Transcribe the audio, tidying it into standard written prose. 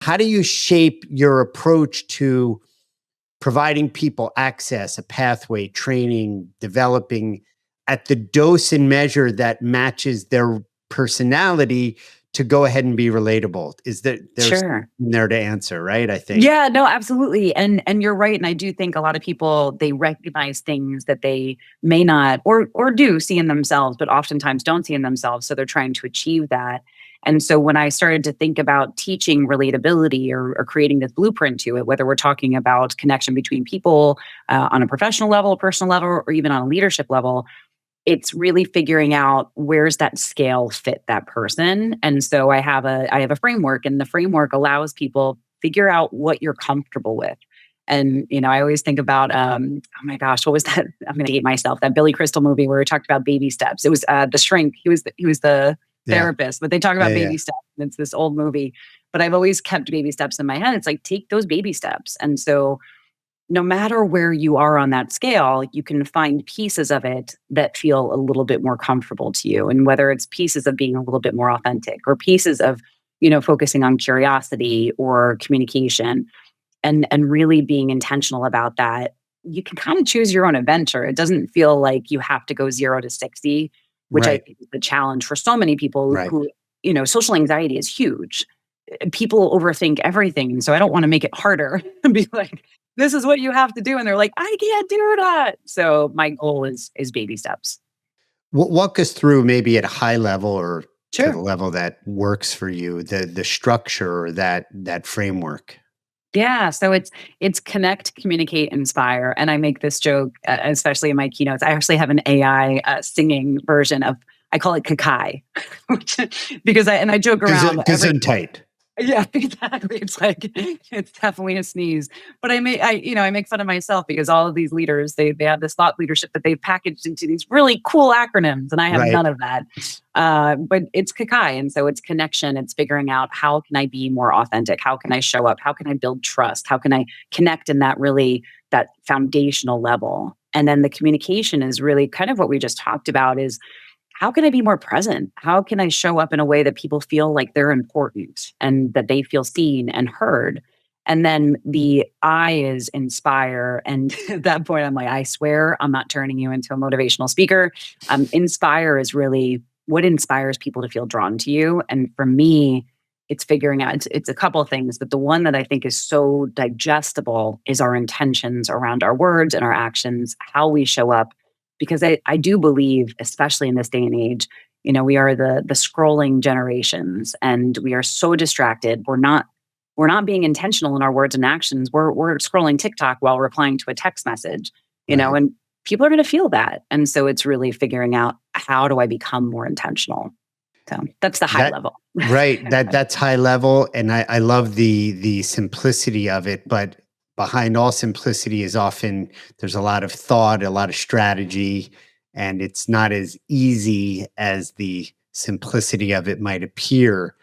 How do you shape your approach to providing people access, a pathway, training, developing at the dose and measure that matches their personality to go ahead and be relatable? Is there's Sure. something there to answer, right? I think. Yeah, no, absolutely. And you're right. And I do think a lot of people, they recognize things that they may not or do see in themselves, but oftentimes don't see in themselves. So they're trying to achieve that. And so when I started to think about teaching relatability or creating this blueprint to it, whether we're talking about connection between people on a professional level, personal level, or even on a leadership level, it's really figuring out where's that scale fit that person. And so I have a framework, and the framework allows people figure out what you're comfortable with. And I always think about oh my gosh, what was that? I'm going to date myself. That Billy Crystal movie where we talked about baby steps. It was The Shrink. He was the Yeah. therapist, but they talk Yeah. about Yeah. baby steps. And it's this old movie, but I've always kept baby steps in my head. It's like, take those baby steps. And so no matter where you are on that scale, you can find pieces of it that feel a little bit more comfortable to you. And whether it's pieces of being a little bit more authentic or pieces of, focusing on curiosity or communication and really being intentional about that, you can kind of choose your own adventure. It doesn't feel like you have to go 0 to 60, which I Right. think is the challenge for so many people Right. who, social anxiety is huge. People overthink everything. And so I don't want to make it harder and be like, this is what you have to do. And they're like, I can't do that. So my goal is baby steps. Walk us through maybe at a high level or to the Sure. level that works for you, the structure or that framework. Yeah, so it's connect, communicate, inspire, and I make this joke, especially in my keynotes. I actually have an AI singing version of. I call it Kakai, because I joke around every. Gesundheit. Yeah, exactly. It's like it's definitely a sneeze. But I make fun of myself because all of these leaders, they have this thought leadership that they've packaged into these really cool acronyms, and I have Right. none of that. But it's Kakai, and so it's connection. It's figuring out how can I be more authentic? How can I show up? How can I build trust? How can I connect in that foundational level? And then the communication is really kind of what we just talked about is how can I be more present? How can I show up in a way that people feel like they're important and that they feel seen and heard? And then the I is inspire. And at that point, I'm like, I swear I'm not turning you into a motivational speaker. Inspire is really what inspires people to feel drawn to you. And for me, it's figuring out, it's a couple of things, but the one that I think is so digestible is our intentions around our words and our actions, how we show up because I do believe, especially in this day and age, we are the scrolling generations, and we are so distracted. We're not being intentional in our words and actions. We're scrolling TikTok while replying to a text message, Right. and people are going to feel that. And so it's really figuring out how do I become more intentional. So that's the high That level. right. That's high level, and I love the simplicity of it. But behind all simplicity is often there's a lot of thought, a lot of strategy, and it's not as easy as the simplicity of it might appear.